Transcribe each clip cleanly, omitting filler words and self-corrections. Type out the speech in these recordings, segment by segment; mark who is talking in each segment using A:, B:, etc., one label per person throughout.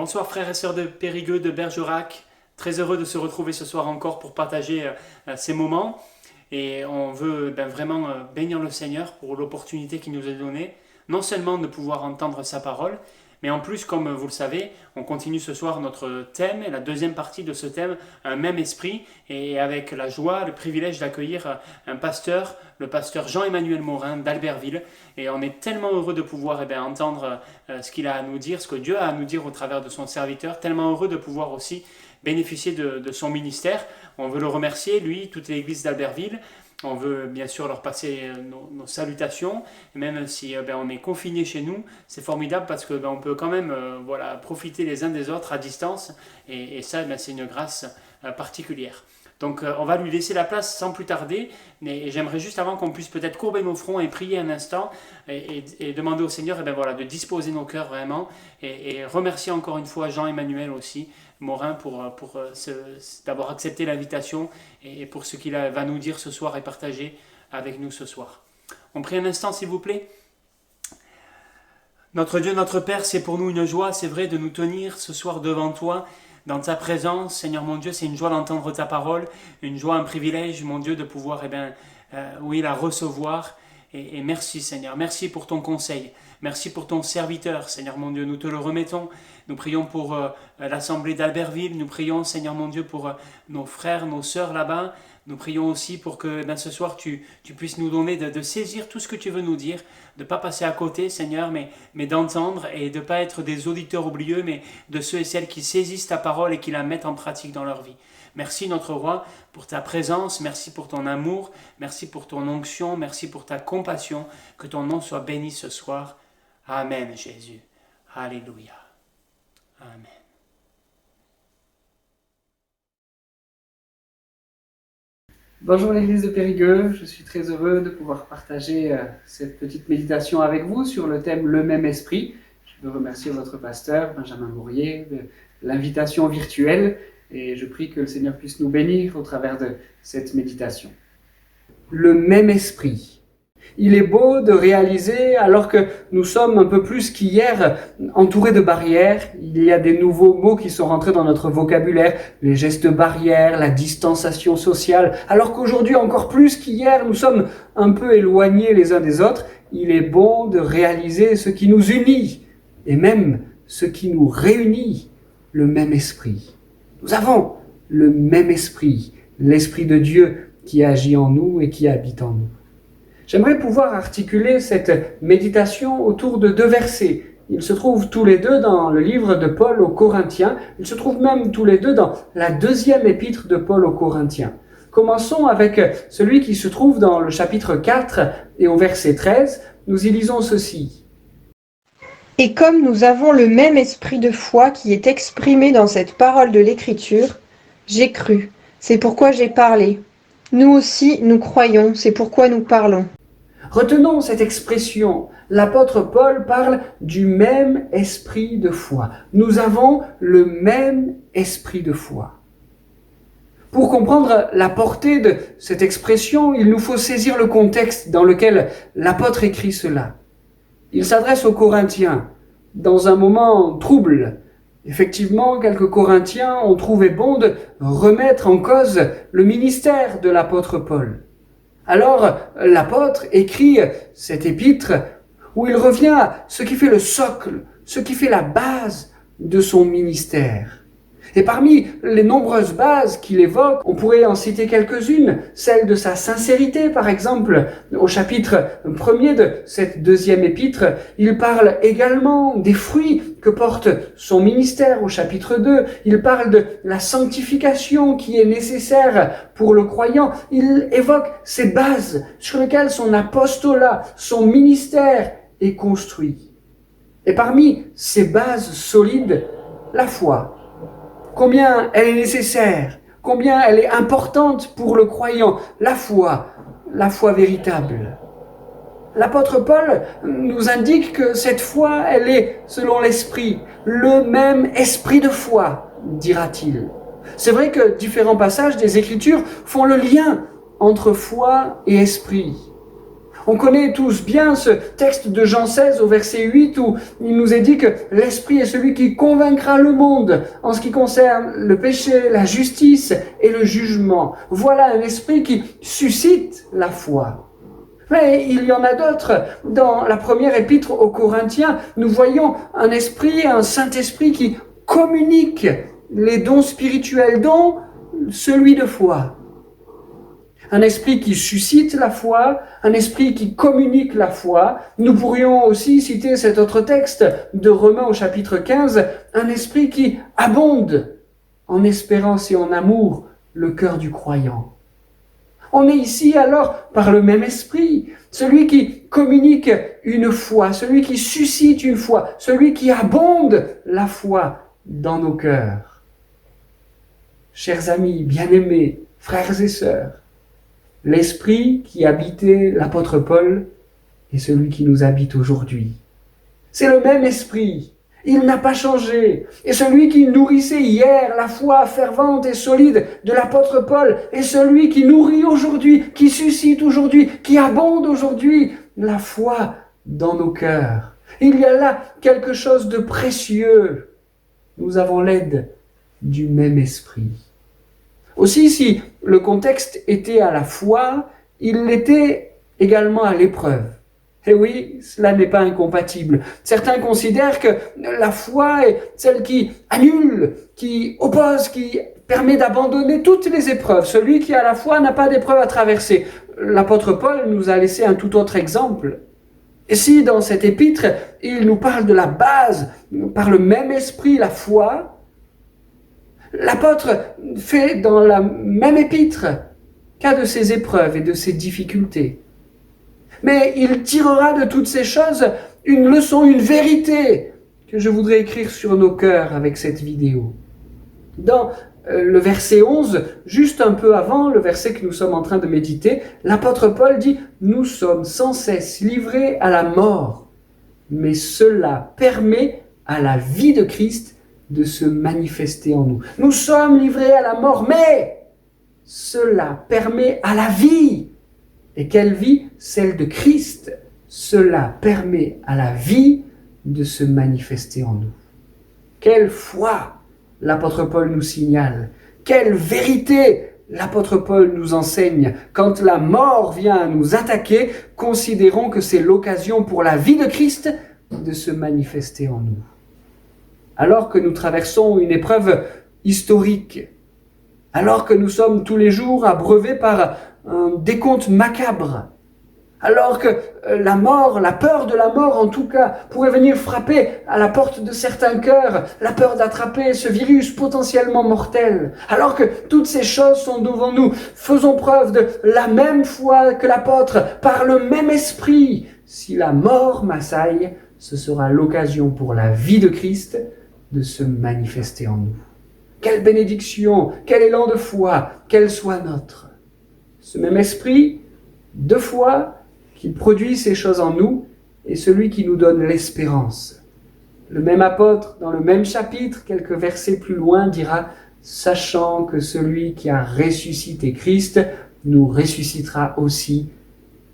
A: Bonsoir frères et sœurs de Périgueux, de Bergerac. Très heureux de se retrouver ce soir encore pour partager ces moments. Et on veut vraiment bénir le Seigneur pour l'opportunité qu'il nous a donnée, non seulement de pouvoir entendre sa parole, mais en plus, comme vous le savez, on continue ce soir notre thème, et la deuxième partie de ce thème, un même esprit, et avec la joie, le privilège d'accueillir un pasteur, le pasteur Jean-Emmanuel Morin d'Albertville. Et on est tellement heureux de pouvoir entendre ce qu'il a à nous dire, ce que Dieu a à nous dire au travers de son serviteur, tellement heureux de pouvoir aussi bénéficier de son ministère. On veut le remercier, lui, toute l'église d'Albertville. On veut bien sûr leur passer nos salutations, même si on est confinés chez nous, c'est formidable parce que on peut quand même profiter les uns des autres à distance, et ça c'est une grâce particulière. Donc on va lui laisser la place sans plus tarder, mais j'aimerais juste avant qu'on puisse peut-être courber nos fronts et prier un instant et demander au Seigneur de disposer nos cœurs vraiment, et remercier encore une fois Jean-Emmanuel aussi, Morin, pour d'avoir accepté l'invitation et pour ce qu'il va nous dire ce soir et partager avec nous ce soir. On prie un instant s'il vous plaît. Notre Dieu, notre Père, c'est pour nous une joie, c'est vrai, de nous tenir ce soir devant toi, dans ta présence. Seigneur mon Dieu, c'est une joie d'entendre ta parole, une joie, un privilège, mon Dieu, de pouvoir la recevoir. Et merci Seigneur, merci pour ton conseil, merci pour ton serviteur, Seigneur mon Dieu, nous te le remettons. Nous prions pour l'assemblée d'Albertville, nous prions Seigneur mon Dieu pour nos frères, nos sœurs là-bas. Nous prions aussi pour que ce soir tu puisses nous donner de saisir tout ce que tu veux nous dire, de ne pas passer à côté Seigneur, mais d'entendre, et de ne pas être des auditeurs oublieux, mais de ceux et celles qui saisissent ta parole et qui la mettent en pratique dans leur vie. Merci notre roi pour ta présence, merci pour ton amour, merci pour ton onction, merci pour ta compassion, que ton nom soit béni ce soir. Amen Jésus, alléluia, amen.
B: Bonjour l'église de Périgueux, je suis très heureux de pouvoir partager cette petite méditation avec vous sur le thème Le même esprit. Je veux remercier votre pasteur Benjamin Bourrier de l'invitation virtuelle, et je prie que le Seigneur puisse nous bénir au travers de cette méditation. Le même esprit. Il est beau de réaliser, alors que nous sommes un peu plus qu'hier entourés de barrières, il y a des nouveaux mots qui sont rentrés dans notre vocabulaire, les gestes barrières, la distanciation sociale, alors qu'aujourd'hui encore plus qu'hier nous sommes un peu éloignés les uns des autres. Il est bon de réaliser ce qui nous unit et même ce qui nous réunit, le même esprit. Nous avons le même esprit, l'esprit de Dieu qui agit en nous et qui habite en nous. J'aimerais pouvoir articuler cette méditation autour de 2 versets. Ils se trouvent tous les deux dans le livre de Paul aux Corinthiens. Ils se trouvent même tous les deux dans la 2e épître de Paul aux Corinthiens. Commençons avec celui qui se trouve dans le chapitre 4 et au verset 13. Nous y lisons ceci.
C: Et comme nous avons le même esprit de foi qui est exprimé dans cette parole de l'Écriture, j'ai cru, c'est pourquoi j'ai parlé. Nous aussi, nous croyons, c'est pourquoi nous parlons.
B: Retenons cette expression. L'apôtre Paul parle du même esprit de foi. Nous avons le même esprit de foi. Pour comprendre la portée de cette expression, il nous faut saisir le contexte dans lequel l'apôtre écrit cela. Il s'adresse aux Corinthiens dans un moment trouble. Effectivement, quelques Corinthiens ont trouvé bon de remettre en cause le ministère de l'apôtre Paul. Alors, l'apôtre écrit cette épître où il revient à ce qui fait le socle, ce qui fait la base de son ministère. Et parmi les nombreuses bases qu'il évoque, on pourrait en citer quelques-unes, celle de sa sincérité par exemple. Au chapitre 1er de cette 2e épître, il parle également des fruits que porte son ministère. Au chapitre 2, il parle de la sanctification qui est nécessaire pour le croyant. Il évoque ces bases sur lesquelles son apostolat, son ministère est construit. Et parmi ces bases solides, la foi. Combien elle est nécessaire, combien elle est importante pour le croyant, la foi véritable. L'apôtre Paul nous indique que cette foi, elle est, selon l'esprit, le même esprit de foi, dira-t-il. C'est vrai que différents passages des Écritures font le lien entre foi et esprit. On connaît tous bien ce texte de Jean 16 au verset 8 où il nous est dit que l'Esprit est celui qui convaincra le monde en ce qui concerne le péché, la justice et le jugement. Voilà un esprit qui suscite la foi. Mais il y en a d'autres. Dans la première épître aux Corinthiens, nous voyons un esprit, un Saint-Esprit qui communique les dons spirituels, dont celui de foi. Un esprit qui suscite la foi, un esprit qui communique la foi. Nous pourrions aussi citer cet autre texte de Romains au chapitre 15, un esprit qui abonde en espérance et en amour le cœur du croyant. On est ici alors par le même esprit, celui qui communique une foi, celui qui suscite une foi, celui qui abonde la foi dans nos cœurs. Chers amis, bien-aimés, frères et sœurs, l'esprit qui habitait l'apôtre Paul est celui qui nous habite aujourd'hui. C'est le même esprit, il n'a pas changé. Et celui qui nourrissait hier la foi fervente et solide de l'apôtre Paul est celui qui nourrit aujourd'hui, qui suscite aujourd'hui, qui abonde aujourd'hui la foi dans nos cœurs. Il y a là quelque chose de précieux. Nous avons l'aide du même esprit. Aussi, si le contexte était à la foi, il l'était également à l'épreuve. Et oui, cela n'est pas incompatible. Certains considèrent que la foi est celle qui annule, qui oppose, qui permet d'abandonner toutes les épreuves. Celui qui a la foi n'a pas d'épreuve à traverser. L'apôtre Paul nous a laissé un tout autre exemple. Et si dans cet épître, il nous parle de la base, par le même esprit, la foi, l'apôtre fait dans la même épître cas de ses épreuves et de ses difficultés. Mais il tirera de toutes ces choses une leçon, une vérité que je voudrais écrire sur nos cœurs avec cette vidéo. Dans le verset 11, juste un peu avant le verset que nous sommes en train de méditer, l'apôtre Paul dit « Nous sommes sans cesse livrés à la mort, mais cela permet à la vie de Christ de se manifester en nous. Nous sommes livrés à la mort, mais cela permet à la vie. Et quelle vie? Celle de Christ. Cela permet à la vie de se manifester en nous. Quelle foi l'apôtre Paul nous signale. Quelle vérité l'apôtre Paul nous enseigne. Quand la mort vient à nous attaquer, considérons que c'est l'occasion pour la vie de Christ de se manifester en nous. Alors que nous traversons une épreuve historique, alors que nous sommes tous les jours abreuvés par un décompte macabre, alors que la mort, la peur de la mort en tout cas, pourrait venir frapper à la porte de certains cœurs, la peur d'attraper ce virus potentiellement mortel, alors que toutes ces choses sont devant nous, faisons preuve de la même foi que l'apôtre, par le même esprit. Si la mort m'assaille, ce sera l'occasion pour la vie de Christ de se manifester en nous. Quelle bénédiction, quel élan de foi, qu'elle soit nôtre. Ce même esprit de foi qui produit ces choses en nous est celui qui nous donne l'espérance. Le même apôtre, dans le même chapitre, quelques versets plus loin, dira « Sachant que celui qui a ressuscité Christ nous ressuscitera aussi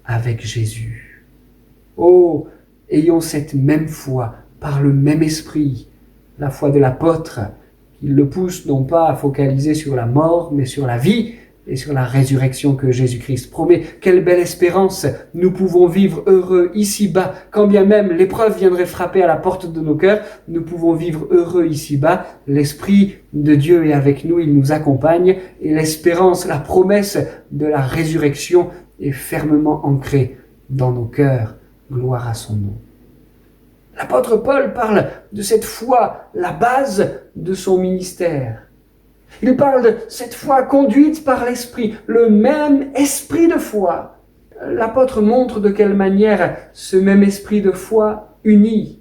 B: avec Jésus. » Oh, ayons cette même foi, par le même esprit, la foi de l'apôtre, qui le pousse non pas à focaliser sur la mort, mais sur la vie et sur la résurrection que Jésus-Christ promet. Quelle belle espérance! Nous pouvons vivre heureux ici-bas, quand bien même l'épreuve viendrait frapper à la porte de nos cœurs, nous pouvons vivre heureux ici-bas. L'Esprit de Dieu est avec nous, il nous accompagne, et l'espérance, la promesse de la résurrection est fermement ancrée dans nos cœurs. Gloire à son nom. L'apôtre Paul parle de cette foi, la base de son ministère. Il parle de cette foi conduite par l'Esprit, le même esprit de foi. L'apôtre montre de quelle manière ce même esprit de foi unit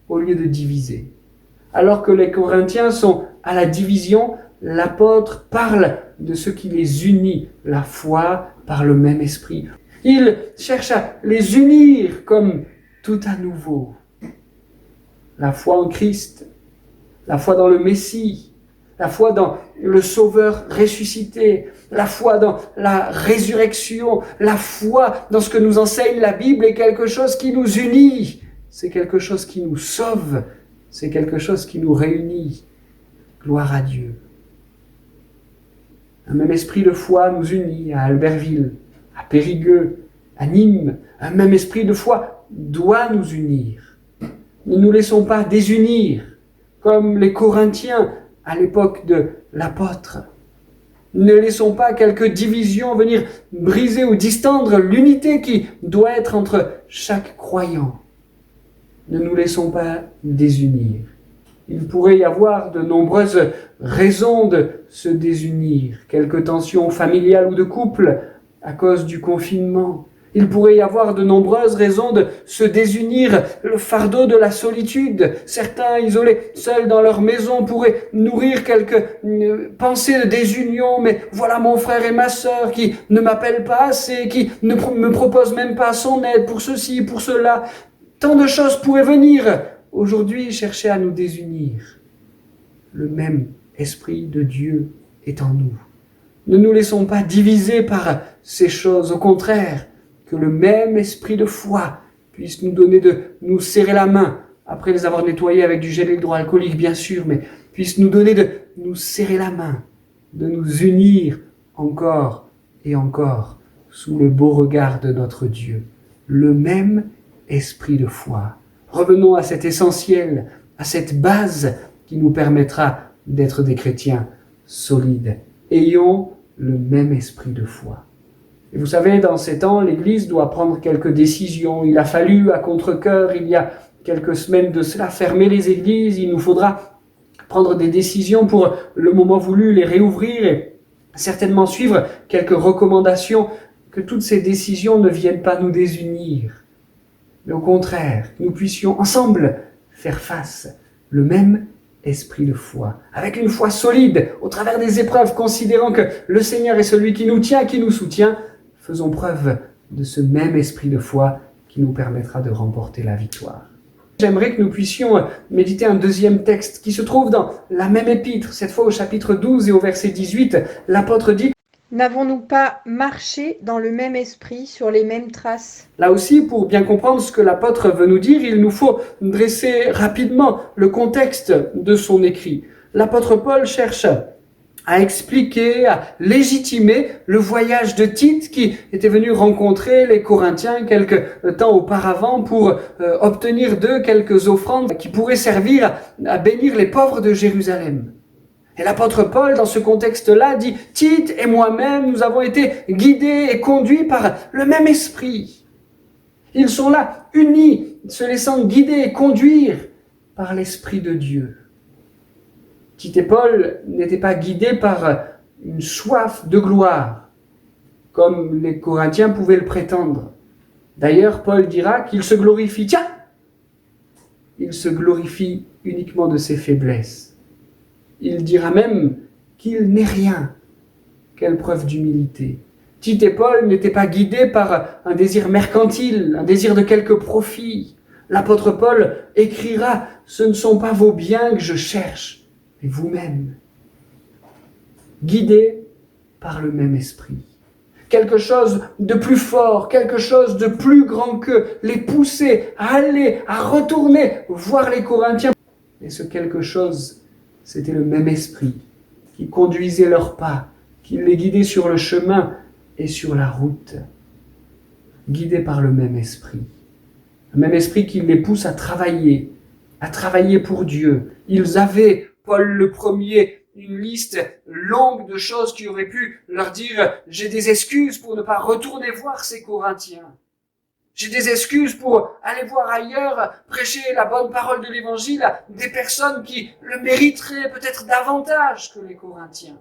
B: au lieu de diviser. Alors que les Corinthiens sont à la division, l'apôtre parle de ce qui les unit, la foi par le même esprit. Il cherche à les unir comme tout à nouveau. La foi en Christ, la foi dans le Messie, la foi dans le Sauveur ressuscité, la foi dans la résurrection, la foi dans ce que nous enseigne la Bible est quelque chose qui nous unit, c'est quelque chose qui nous sauve, c'est quelque chose qui nous réunit. Gloire à Dieu. Un même esprit de foi nous unit à Albertville, à Périgueux, à Nîmes. Un même esprit de foi doit nous unir. Ne nous laissons pas désunir, comme les Corinthiens à l'époque de l'apôtre. Ne laissons pas quelques divisions venir briser ou distendre l'unité qui doit être entre chaque croyant. Ne nous laissons pas désunir. Il pourrait y avoir de nombreuses raisons de se désunir, quelques tensions familiales ou de couple à cause du confinement. Il pourrait y avoir de nombreuses raisons de se désunir, le fardeau de la solitude. Certains, isolés, seuls dans leur maison, pourraient nourrir quelques pensées de désunion. Mais voilà mon frère et ma sœur qui ne m'appellent pas assez, qui ne me proposent même pas son aide pour ceci, pour cela. Tant de choses pourraient venir aujourd'hui chercher à nous désunir. Le même esprit de Dieu est en nous. Ne nous laissons pas diviser par ces choses. Au contraire, que le même esprit de foi puisse nous donner de nous serrer la main, après les avoir nettoyés avec du gel hydroalcoolique bien sûr, mais puisse nous donner de nous serrer la main, de nous unir encore et encore sous le beau regard de notre Dieu. Le même esprit de foi. Revenons à cet essentiel, à cette base qui nous permettra d'être des chrétiens solides. Ayons le même esprit de foi. Et vous savez, dans ces temps, l'Église doit prendre quelques décisions. Il a fallu, à contre-cœur, il y a quelques semaines de cela, fermer les églises. Il nous faudra prendre des décisions pour le moment voulu, les réouvrir et certainement suivre quelques recommandations. Que toutes ces décisions ne viennent pas nous désunir, mais au contraire, que nous puissions ensemble faire face, le même esprit de foi, avec une foi solide, au travers des épreuves, considérant que le Seigneur est celui qui nous tient, qui nous soutient. Faisons preuve de ce même esprit de foi qui nous permettra de remporter la victoire. J'aimerais que nous puissions méditer un deuxième texte qui se trouve dans la même épître, cette fois au chapitre 12 et au verset 18. L'apôtre dit:
C: N'avons-nous pas marché dans le même esprit, sur les mêmes traces?
B: Là aussi, pour bien comprendre ce que l'apôtre veut nous dire, il nous faut dresser rapidement le contexte de son écrit. L'apôtre Paul cherche à expliquer, à légitimer le voyage de Tite qui était venu rencontrer les Corinthiens quelque temps auparavant pour obtenir d'eux quelques offrandes qui pourraient servir à bénir les pauvres de Jérusalem. Et l'apôtre Paul, dans ce contexte-là, dit « Tite et moi-même, nous avons été guidés et conduits par le même esprit. » Ils sont là, unis, se laissant guider et conduire par l'Esprit de Dieu. Tite et Paul n'étaient pas guidés par une soif de gloire, comme les Corinthiens pouvaient le prétendre. D'ailleurs, Paul dira qu'il se glorifie. Tiens, il se glorifie uniquement de ses faiblesses. Il dira même qu'il n'est rien. Quelle preuve d'humilité. Tite et Paul n'étaient pas guidés par un désir mercantile, un désir de quelque profit. L'apôtre Paul écrira « Ce ne sont pas vos biens que je cherche, mais vous-même. » Guidés par le même esprit. Quelque chose de plus fort, quelque chose de plus grand qu'eux, les pousser à aller, à retourner, voir les Corinthiens. Et ce quelque chose, c'était le même esprit qui conduisait leurs pas, qui les guidait sur le chemin et sur la route. Guidés par le même esprit. Le même esprit qui les pousse à travailler pour Dieu. Ils avaient, Paul le premier, une liste longue de choses qui auraient pu leur dire « J'ai des excuses pour ne pas retourner voir ces Corinthiens. J'ai des excuses pour aller voir ailleurs, prêcher la bonne parole de l'Évangile à des personnes qui le mériteraient peut-être davantage que les Corinthiens. »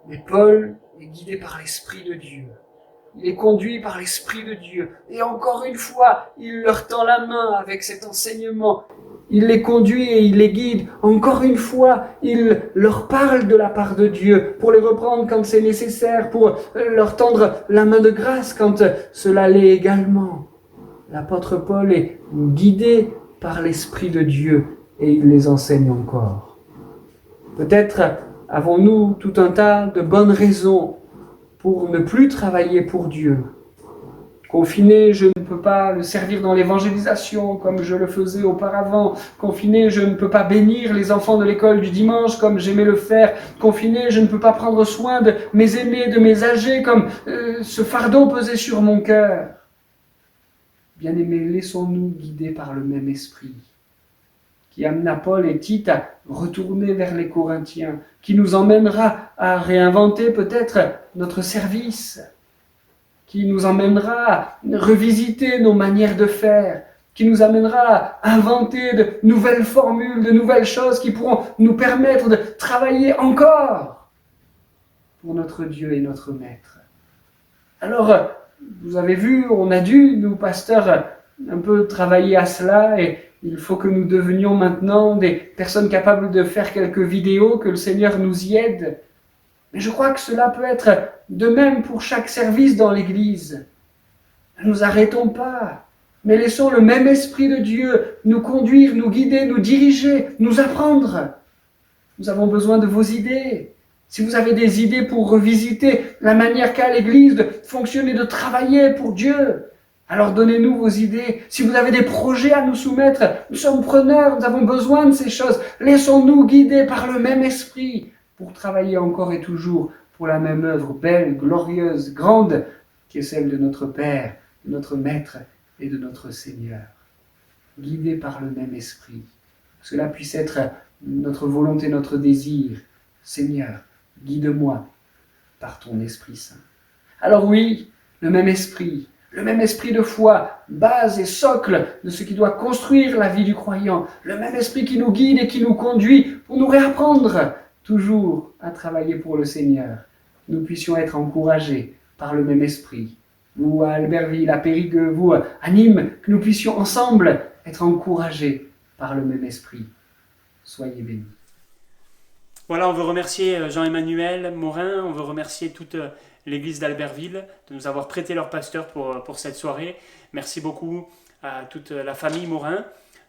B: Mais Paul est guidé par l'Esprit de Dieu. Il est conduit par l'Esprit de Dieu. Et encore une fois, il leur tend la main avec cet enseignement. Il les conduit et il les guide. Encore une fois, il leur parle de la part de Dieu pour les reprendre quand c'est nécessaire, pour leur tendre la main de grâce quand cela l'est également. L'apôtre Paul est guidé par l'Esprit de Dieu et il les enseigne encore. Peut-être avons-nous tout un tas de bonnes raisons pour ne plus travailler pour Dieu. Confiné, je ne peux pas le servir dans l'évangélisation comme je le faisais auparavant. Confiné, je ne peux pas bénir les enfants de l'école du dimanche comme j'aimais le faire. Confiné, je ne peux pas prendre soin de mes aînés, de mes âgés comme ce fardeau pesait sur mon cœur. Bien-aimés, laissons-nous guider par le même esprit qui amena Paul et Tite à retourner vers les Corinthiens, qui nous emmènera à réinventer peut-être notre service, qui nous emmènera à revisiter nos manières de faire, qui nous amènera à inventer de nouvelles formules, de nouvelles choses qui pourront nous permettre de travailler encore pour notre Dieu et notre Maître. Alors, vous avez vu, on a dû, nous pasteurs, un peu travailler à cela et il faut que nous devenions maintenant des personnes capables de faire quelques vidéos, que le Seigneur nous y aide. Mais je crois que cela peut être de même pour chaque service dans l'Église. Ne nous arrêtons pas, mais laissons le même Esprit de Dieu nous conduire, nous guider, nous diriger, nous apprendre. Nous avons besoin de vos idées. Si vous avez des idées pour revisiter la manière qu'a l'Église de fonctionner, de travailler pour Dieu, alors donnez-nous vos idées. Si vous avez des projets à nous soumettre, nous sommes preneurs, nous avons besoin de ces choses. Laissons-nous guider par le même esprit pour travailler encore et toujours pour la même œuvre belle, glorieuse, grande, qui est celle de notre Père, de notre Maître et de notre Seigneur. Guidés par le même esprit. Que cela puisse être notre volonté, notre désir. Seigneur, guide-moi par ton Esprit Saint. Alors oui, le même esprit de foi, base et socle de ce qui doit construire la vie du croyant, le même esprit qui nous guide et qui nous conduit pour nous réapprendre toujours à travailler pour le Seigneur. Nous puissions être encouragés par le même esprit. Vous à Albertville, à Périgueux, vous à Nîmes, que nous puissions ensemble être encouragés par le même esprit. Soyez bénis.
A: Voilà, on veut remercier Jean-Emmanuel Morin, on veut remercier toute l'église d'Albertville de nous avoir prêté leur pasteur pour cette soirée. Merci beaucoup à toute la famille Morin.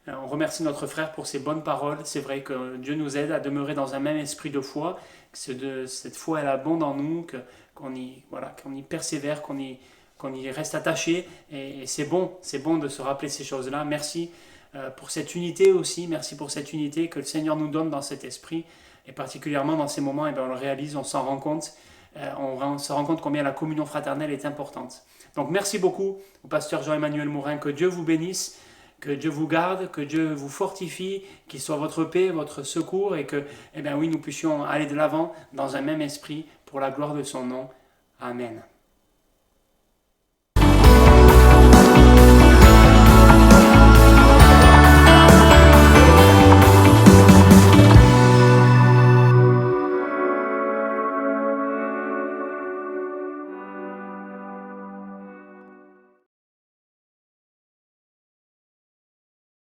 A: On remercie notre frère pour ses bonnes paroles. C'est vrai que Dieu nous aide à demeurer dans un même esprit de foi, que cette foi elle abonde en nous, qu'on y persévère, qu'on y reste attaché. Et c'est bon de se rappeler ces choses-là. Merci pour cette unité aussi, merci pour cette unité que le Seigneur nous donne dans cet esprit. Et particulièrement dans ces moments, on le réalise, on s'en rend compte. On se rend compte combien la communion fraternelle est importante. Donc merci beaucoup au pasteur Jean-Emmanuel Morin. Que Dieu vous bénisse, que Dieu vous garde, que Dieu vous fortifie, qu'il soit votre paix, votre secours et que nous puissions aller de l'avant dans un même esprit pour la gloire de son nom. Amen.